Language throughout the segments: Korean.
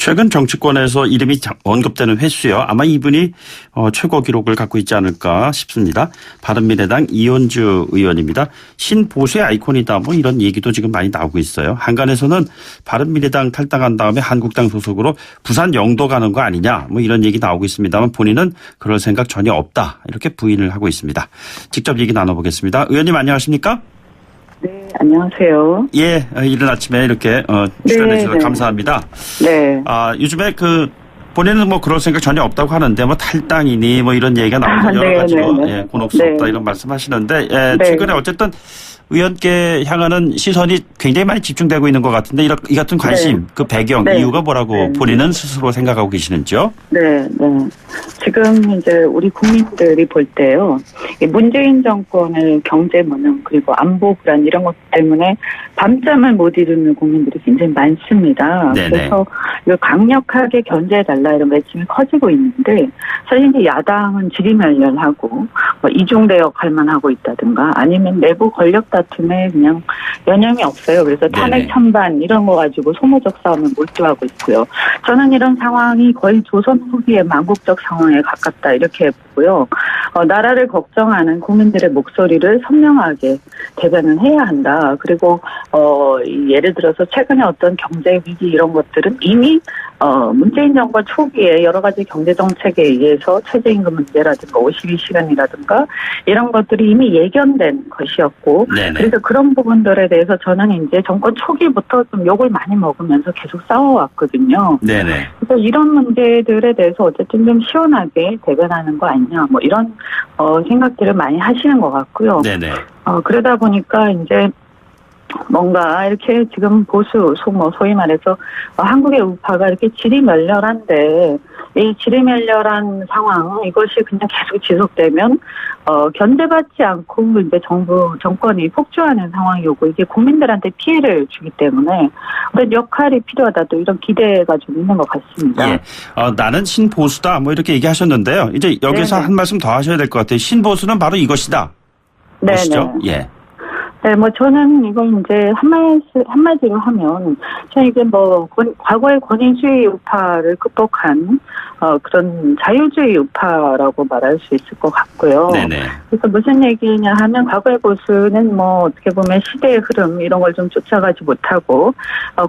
최근 정치권에서 이름이 언급되는 횟수요. 아마 이분이 최고 기록을 갖고 있지 않을까 싶습니다. 바른미래당 이현주 의원입니다. 신보수의 아이콘이다 뭐 이런 얘기도 지금 많이 나오고 있어요. 한간에서는 바른미래당 탈당한 다음에 한국당 소속으로 부산 영도 가는 거 아니냐 뭐 이런 얘기 나오고 있습니다만 본인은 그럴 생각 전혀 없다 이렇게 부인을 하고 있습니다. 직접 얘기 나눠보겠습니다. 의원님 안녕하십니까? 네, 안녕하세요. 예, 이른 아침에 이렇게 출연해 주셔서 감사합니다. 네. 요즘에 본인은 뭐 그럴 생각 전혀 없다고 하는데 뭐 탈당이니 뭐 이런 얘기가 나오고 여러 가지로 예, 곤혹스럽다 이런 말씀하시는데 최근에 어쨌든 의원께 향하는 시선이 굉장히 많이 집중되고 있는 것 같은데 이 같은 관심, 그 배경, 이유가 뭐라고 본인은 스스로 생각하고 계시는지요? 네. 지금 이제 우리 국민들이 볼 때요. 문재인 정권의 경제 무능 그리고 안보 불안 이런 것 때문에 밤잠을 못 이루는 국민들이 굉장히 많습니다. 네네. 그래서 강력하게 견제해달라 이런 외침이 커지고 있는데 사실 이제 야당은 지리멸렬하고 뭐 이중대 역할만 하고 있다든가 아니면 내부 권력 다툼에 그냥 연연이 없어요. 그래서 탄핵 찬반 이런 거 가지고 소모적 싸움을 몰두하고 있고요. 저는 이런 상황이 거의 조선 후기의 망국적 상황에 가깝다 이렇게 보고요. 나라를 걱정하는 국민들의 목소리를 선명하게 대변을 해야 한다. 그리고 예를 들어서 최근에 어떤 경제 위기 이런 것들은 이미 문재인 정권 초기에 여러 가지 경제 정책에 의해서 최저임금 문제라든가 52시간이라든가 이런 것들이 이미 예견된 것이었고 그래서 그런 부분들에 대해서 저는 이제 정권 초기부터 좀 욕을 많이 먹으면서 계속 싸워왔거든요. 그래서 이런 문제들에 대해서 어쨌든 좀 시원하게 대변하는 거 아니냐 뭐 이런 생각들을 많이 하시는 것 같고요. 그러다 보니까 이제 뭔가 이렇게 지금 보수 소위 말해서 한국의 우파가 이렇게 지리멸렬한데 이 지리멸렬한 상황 이것이 그냥 계속 지속되면 견제받지 않고 이제 정권이 폭주하는 상황이 오고 이게 국민들한테 피해를 주기 때문에 그런 역할이 필요하다 또 이런 기대가 좀 있는 것 같습니다. 예. 나는 신보수다 뭐 이렇게 얘기하셨는데요. 이제 여기서 한 말씀 더 하셔야 될 것 같아요. 신보수는 바로 이것이다. 무엇이죠? 예. 네, 뭐 저는 이걸 이제 한마디로 하면 저는 이게 뭐 과거의 권위주의 우파를 극복한 그런 자유주의 우파라고 말할 수 있을 것 같고요. 그래서 무슨 얘기냐 하면 과거의 보수는 뭐 어떻게 보면 시대의 흐름 이런 걸 좀 쫓아가지 못하고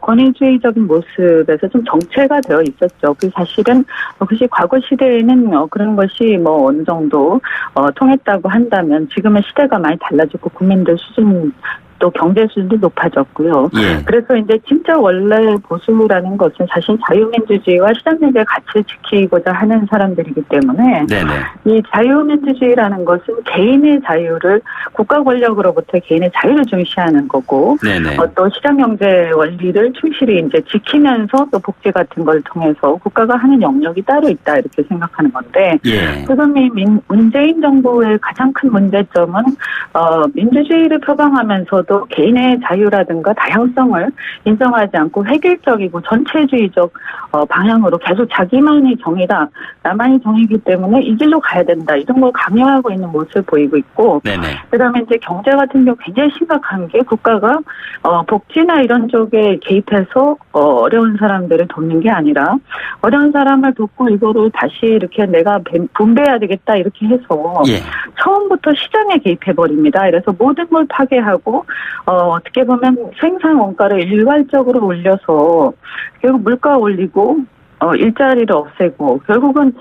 권위주의적인 모습에서 좀 정체가 되어 있었죠. 그 사실은 그것이 과거 시대에는 그런 것이 뭐 어느 정도 통했다고 한다면 지금은 시대가 많이 달라졌고 국민들 수준 또 경제 수준도 높아졌고요. 그래서 이제 진짜 원래 보수라는 것은 사실 자유민주주의와 시장경제 가치를 지키고자 하는 사람들이기 때문에 이 자유민주주의라는 것은 개인의 자유를 국가 권력으로부터 개인의 자유를 중시하는 거고 또 시장경제 원리를 충실히 이제 지키면서 또 복지 같은 걸 통해서 국가가 하는 영역이 따로 있다 이렇게 생각하는 건데 지금 이 문재인 정부의 가장 큰 문제점은 민주주의를 표방하면서 또 개인의 자유라든가 다양성을 인정하지 않고 획일적이고 전체주의적 방향으로 계속 자기만이 정의다, 나만이 정의이기 때문에 이 길로 가야 된다 이런 걸 강요하고 있는 모습을 보이고 있고 그다음에 이제 경제 같은 경우 굉장히 심각한 게 국가가 복지나 이런 쪽에 개입해서 어려운 사람들을 돕는 게 아니라 어려운 사람을 돕고 이거를 다시 이렇게 내가 분배해야 되겠다 이렇게 해서 처음부터 시장에 개입해버립니다. 그래서 모든 걸 파괴하고 어떻게 보면 생산 원가를 일괄적으로 올려서 결국 물가 올리고 일자리를 없애고 결국은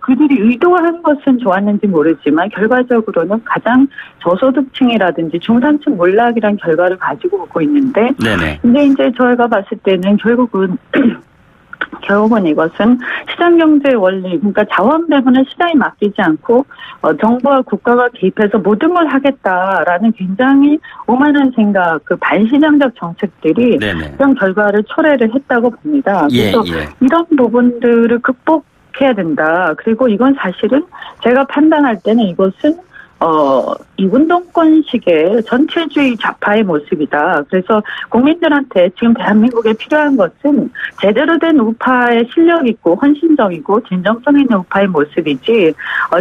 그들이 의도한 것은 좋았는지 모르지만 결과적으로는 가장 저소득층이라든지 중산층 몰락이란 결과를 가지고 오고 있는데 근데 이제 저희가 봤을 때는 결국은 이것은 시장경제 원리, 그러니까 자원 배분을 시장에 맡기지 않고 정부와 국가가 개입해서 모든 걸 하겠다라는 굉장히 오만한 생각, 그 반시장적 정책들이 그런 결과를 초래를 했다고 봅니다. 그래서 이런 부분들을 극복해야 된다. 그리고 이건 사실은 제가 판단할 때는 이것은 이 운동권식의 전체주의 좌파의 모습이다. 그래서 국민들한테 지금 대한민국에 필요한 것은 제대로 된 우파의 실력 있고 헌신적이고 진정성 있는 우파의 모습이지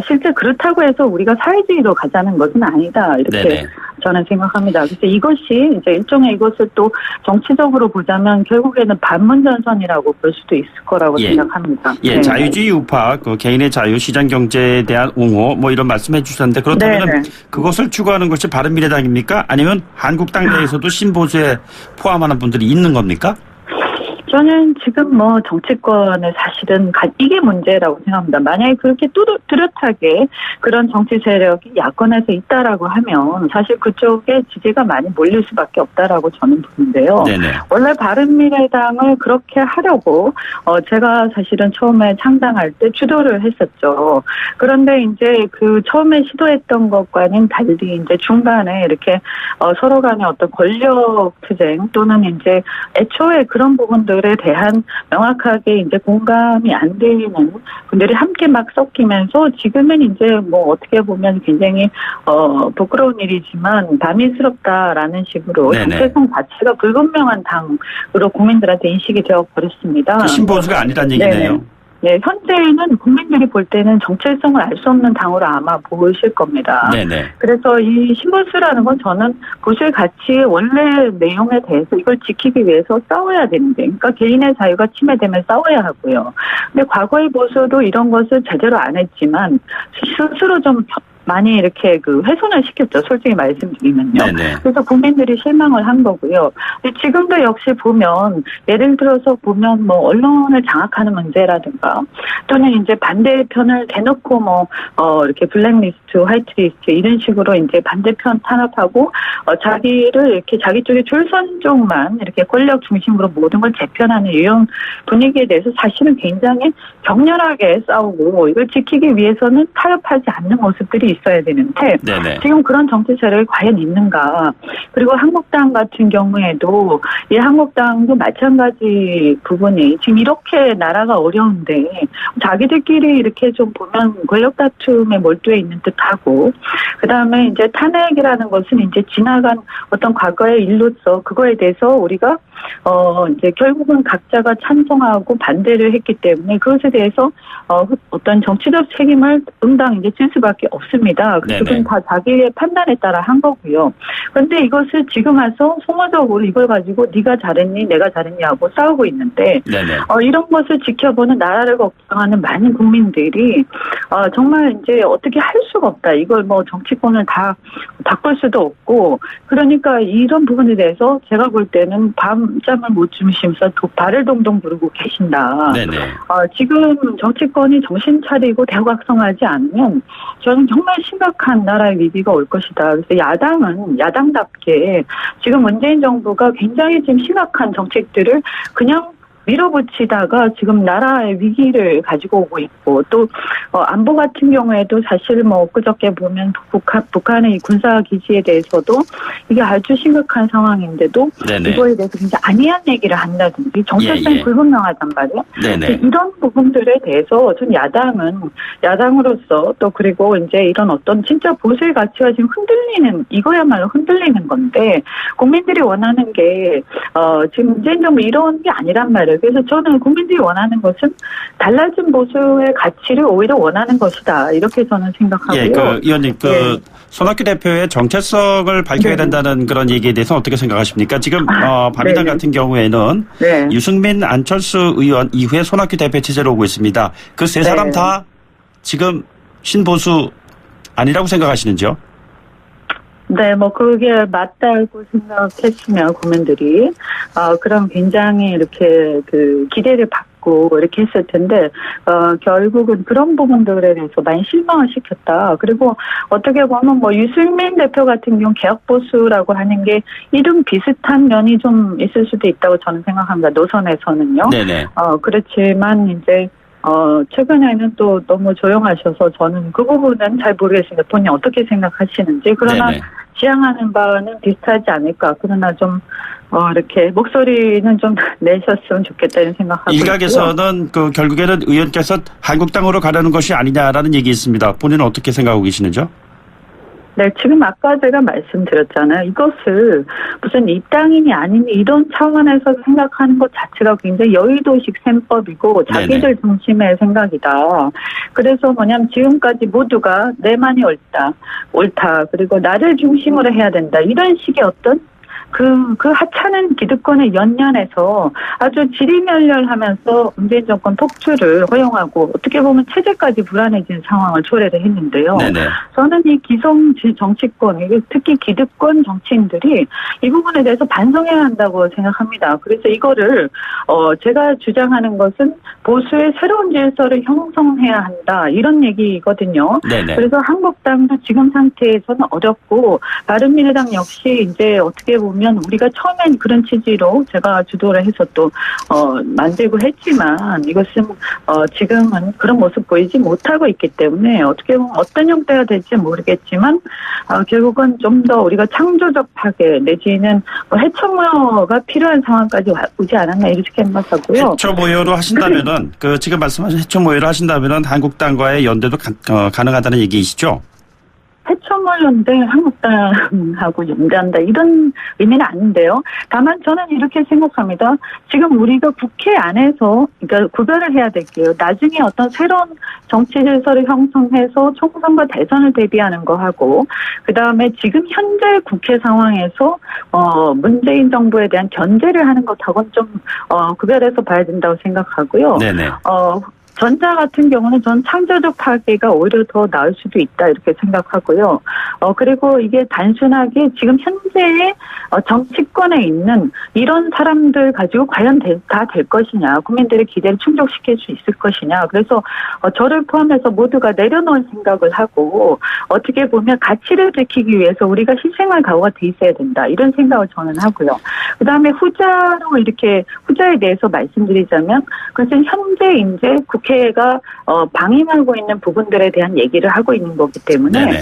실제 그렇다고 해서 우리가 사회주의로 가자는 것은 아니다. 이렇게 저는 생각합니다. 그래서 이것이 이제 일종의 이것을 또 정치적으로 보자면 결국에는 반문전선이라고 볼 수도 있을 거라고 생각합니다. 예, 자유주의 우파, 그 개인의 자유, 시장 경제에 대한 옹호, 뭐 이런 말씀해 주셨는데 그렇다면 그것을 추구하는 것이 바른미래당입니까? 아니면 한국당 내에서도 신보수에 포함하는 분들이 있는 겁니까? 저는 지금 뭐 정치권을 사실은 이게 문제라고 생각합니다. 만약에 그렇게 뚜렷하게 그런 정치 세력이 야권에서 있다라고 하면 사실 그쪽에 지지가 많이 몰릴 수밖에 없다라고 저는 보는데요. 네네. 원래 바른미래당을 그렇게 하려고 제가 사실은 처음에 창당할 때 주도를 했었죠. 그런데 이제 그 처음에 시도했던 것과는 달리 이제 중간에 이렇게 서로 간의 어떤 권력 투쟁 또는 이제 애초에 그런 부분들에 대한 명확하게 이제 공감이 안 되는 분들이 함께 막 섞이면서 지금은 이제 뭐 어떻게 보면 굉장히 부끄러운 일이지만 다민스럽다라는 식으로 정체성 자체가 불분명한 당으로 국민들한테 인식이 되어 버렸습니다. 그 신보수가 아니란 얘기네요. 네네. 네, 현재는 국민들이 볼 때는 정체성을 알 수 없는 당으로 아마 보이실 겁니다. 네네. 그래서 이 신보수라는 건 저는 보수의 가치의 원래 내용에 대해서 이걸 지키기 위해서 싸워야 되는데, 그러니까 개인의 자유가 침해되면 싸워야 하고요. 근데 과거의 보수도 이런 것을 제대로 안 했지만 스스로 좀 많이 이렇게 훼손을 시켰죠. 솔직히 말씀드리면요. 네네. 그래서 국민들이 실망을 한 거고요. 지금도 역시 보면 예를 들어서 보면 뭐 언론을 장악하는 문제라든가 또는 이제 반대편을 대놓고 이렇게 블랙리스트, 화이트리스트 이런 식으로 이제 반대편 탄압하고 자기를 이렇게 자기 쪽에 줄선 쪽만 이렇게 권력 중심으로 모든 걸 재편하는 이런 분위기에 대해서 사실은 굉장히 격렬하게 싸우고 이걸 지키기 위해서는 타협하지 않는 모습들이 있어야 되는데 네네. 지금 그런 정치 세력이 과연 있는가. 그리고 한국당 같은 경우에도 이 한국당도 마찬가지 부분이 지금 이렇게 나라가 어려운데 자기들끼리 이렇게 좀 보면 권력 다툼에 몰두해 있는 듯하고 그다음에 이제 탄핵이라는 것은 이제 지나간 어떤 과거의 일로서 그거에 대해서 우리가 이제 결국은 각자가 찬성하고 반대를 했기 때문에 그것에 대해서 어떤 정치적 책임을 응당 이제 질 수밖에 없습니다. 그건 다 자기의 판단에 따라 한 거고요. 그런데 이것을 지금 와서 소모적으로 이걸 가지고 네가 잘했니 내가 잘했니 하고 싸우고 있는데 이런 것을 지켜보는 나라를 걱정하는 많은 국민들이 정말 이제 어떻게 할 수가 없다. 이걸 뭐 정치권을 다 바꿀 수도 없고 그러니까 이런 부분에 대해서 제가 볼 때는 밤잠을 못 주무시면서 발을 동동 구르고 계신다. 지금 정치권이 정신 차리고 대각성하지 않으면 저는 정말 심각한 나라의 위기가 올 것이다. 그래서 야당은 야당답게 지금 문재인 정부가 굉장히 지금 심각한 정책들을 그냥 밀어붙이다가 지금 나라의 위기를 가지고 오고 있고 또 안보 같은 경우에도 사실 뭐 엊그저께 보면 북한의 이 군사 기지에 대해서도 이게 아주 심각한 상황인데도 이거에 대해서 굉장히 안이한 얘기를 한다든지 정체성이 불분명하단 말이에요. 이런 부분들에 대해서 전 야당으로서 또 그리고 이제 이런 어떤 진짜 보수의 가치가 지금 이거야말로 흔들리는 건데 국민들이 원하는 게 지금 문재인 정부 이런 게 아니란 말이에요. 그래서 저는 국민들이 원하는 것은 달라진 보수의 가치를 오히려 원하는 것이다. 이렇게 저는 생각하고요. 의원님, 손학규 대표의 정체성을 밝혀야 된다는 그런 얘기에 대해서 어떻게 생각하십니까? 지금 바른미래당 같은 경우에는 유승민, 안철수 의원 이후에 손학규 대표 체제로 오고 있습니다. 그 세 사람 다 지금 신보수 아니라고 생각하시는지요? 네, 뭐 그게 맞다고 생각했으면 국민들이 그럼 굉장히 이렇게 기대를 받고 이렇게 했을 텐데 결국은 그런 부분들에 대해서 많이 실망을 시켰다. 그리고 어떻게 보면 뭐 유승민 대표 같은 경우 개혁보수라고 하는 게 이름 비슷한 면이 좀 있을 수도 있다고 저는 생각합니다. 노선에서는요. 그렇지만 이제 최근에는 또 너무 조용하셔서 저는 그 부분은 잘 모르겠습니다. 본인이 어떻게 생각하시는지. 그러나 지향하는 바는 비슷하지 않을까. 그러나 좀 이렇게 목소리는 좀 내셨으면 좋겠다는 생각하고 일각에서는 결국에는 의원께서 한국당으로 가려는 것이 아니냐라는 얘기 있습니다. 본인은 어떻게 생각하고 계시는지요? 네, 지금 아까 제가 말씀드렸잖아요. 이것을 무슨 입당인이 아닌 이런 차원에서 생각하는 것 자체가 굉장히 여의도식 셈법이고 자기들 중심의 생각이다. 그래서 뭐냐면 지금까지 모두가 내만이 옳다. 그리고 나를 중심으로 해야 된다. 이런 식의 어떤 그 하찮은 기득권의 연연에서 아주 지리멸렬하면서 문재인 정권 폭주를 허용하고 어떻게 보면 체제까지 불안해진 상황을 초래를 했는데요. 네네. 저는 이 기성 정치권, 특히 기득권 정치인들이 이 부분에 대해서 반성해야 한다고 생각합니다. 그래서 이거를 제가 주장하는 것은 보수의 새로운 질서를 형성해야 한다 이런 얘기거든요. 네네. 그래서 한국당도 지금 상태에서는 어렵고 바른미래당 역시 이제 어떻게 보면 우리가 처음엔 그런 취지로 제가 주도를 해서 또 만들고 했지만 이것은 지금은 그런 모습 보이지 못하고 있기 때문에 어떻게 보면 어떤 형태가 될지 모르겠지만 결국은 좀 더 우리가 창조적 파괴 내지는 해처모여가 필요한 상황까지 오지 않았나 이렇게 생각하고요. 해처모여로 하신다면은 지금 말씀하신 해처모여로 하신다면은 한국당과의 연대도 가능하다는 얘기이시죠? 해처모여인데 한국당하고 연대한다 이런 의미는 아닌데요. 다만 저는 이렇게 생각합니다. 지금 우리가 국회 안에서 그러니까 구별을 해야 될게요. 나중에 어떤 새로운 정치 질서를 형성해서 총선과 대선을 대비하는 거 하고 그다음에 지금 현재 국회 상황에서 문재인 정부에 대한 견제를 하는 것하고는 좀 구별해서 봐야 된다고 생각하고요. 네네. 전자 같은 경우는 전 창조적 파괴가 오히려 더 나을 수도 있다 이렇게 생각하고요. 그리고 이게 단순하게 지금 현재의 정치권에 있는 이런 사람들 가지고 과연 다 될 것이냐, 국민들의 기대를 충족시킬 수 있을 것이냐. 그래서 저를 포함해서 모두가 내려놓을 생각을 하고 어떻게 보면 가치를 지키기 위해서 우리가 희생할 각오가 돼 있어야 된다 이런 생각을 저는 하고요. 그다음에 후자에 대해서 말씀드리자면 그것은 현재 이제 국회가 방임하고 있는 부분들에 대한 얘기를 하고 있는 거기 때문에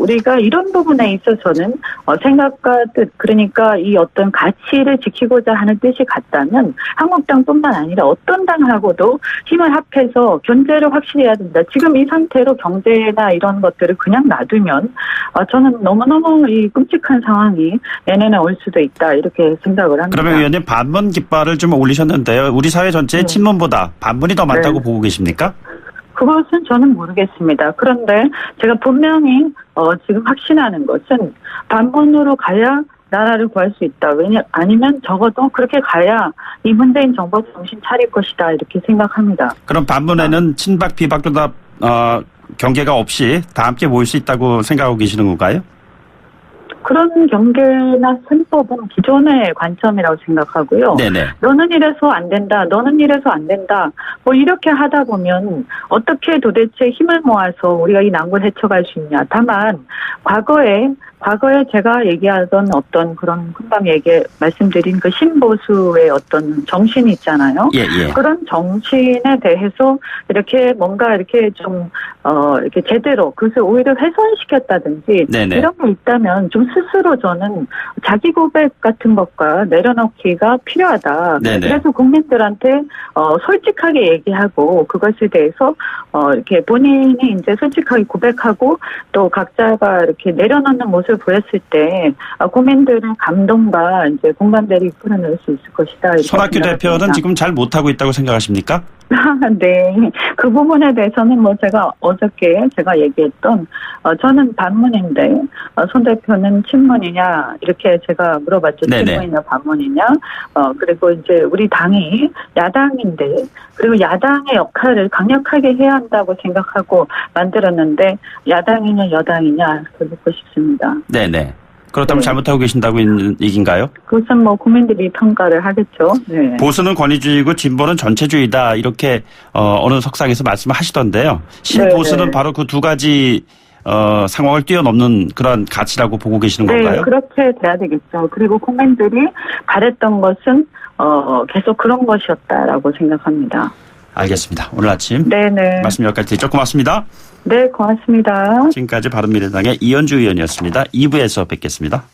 우리가 이런 부분에 있어서는 생각과 뜻 그러니까 이 어떤 가치를 지키고자 하는 뜻이 같다면 한국당뿐만 아니라 어떤 당하고도 힘을 합해서 견제를 확실히 해야 된다. 지금 이 상태로 경제나 이런 것들을 그냥 놔두면 저는 너무너무 이 끔찍한 상황이 내년에 올 수도 있다 이렇게 생각을 합니다. 그러면 의원님 반문 깃발을 좀 올리셨는데요. 우리 사회 전체의 친문보다 반문이 더 많다고 보고 계십니까? 그것은 저는 모르겠습니다. 그런데 제가 분명히 지금 확신하는 것은 반문으로 가야 나라를 구할 수 있다. 아니면 적어도 그렇게 가야 이 문재인 정부 정신 차릴 것이다. 이렇게 생각합니다. 그럼 반문에는 친박 비박도 다 경계가 없이 다 함께 모일 수 있다고 생각하고 계시는 건가요? 그런 경계나 셈법은 기존의 관점이라고 생각하고요. 네네. 너는 이래서 안 된다. 너는 이래서 안 된다. 뭐 이렇게 하다 보면 어떻게 도대체 힘을 모아서 우리가 이 난국을 헤쳐갈 수 있냐. 다만 과거에 제가 얘기하던 어떤 그런 금방 말씀드린 그 신보수의 어떤 정신이 있잖아요. 예. 그런 정신에 대해서 이렇게 뭔가 이렇게 좀 이렇게 제대로 그것을 오히려 훼손시켰다든지 네네. 이런 게 있다면 좀 스스로 저는 자기 고백 같은 것과 내려놓기가 필요하다. 네네. 그래서 국민들한테 솔직하게 얘기하고 그것에 대해서 이렇게 본인이 이제 솔직하게 고백하고 또 각자가 이렇게 내려놓는 모습을 보였을 때 국민들의 감동과 이제 공감대를 이끌어낼 수 있을 것이다. 손학규 대표는 지금 잘 못하고 있다고 생각하십니까? 네. 그 부분에 대해서는 제가 어저께 얘기했던 저는 반문인데 손 대표는 친문이냐 이렇게 제가 물어봤죠. 네네. 친문이냐 반문이냐. 그리고 이제 우리 당이 야당인데 그리고 야당의 역할을 강력하게 해야 한다고 생각하고 만들었는데 야당이냐 여당이냐 묻고 싶습니다. 네네. 그렇다면 잘못하고 계신다고 있는 얘기인가요? 그것은 국민들이 평가를 하겠죠. 네. 보수는 권위주의고 진보는 전체주의다 이렇게 어느 석상에서 말씀을 하시던데요. 신보수는 바로 그 두 가지 상황을 뛰어넘는 그런 가치라고 보고 계시는 건가요? 네, 그렇게 돼야 되겠죠. 그리고 국민들이 바랬던 것은 계속 그런 것이었다라고 생각합니다. 알겠습니다. 오늘 아침 네네. 말씀 여기까지 드리죠. 고맙습니다. 네, 고맙습니다. 지금까지 바른미래당의 이현주 의원이었습니다. 2부에서 뵙겠습니다.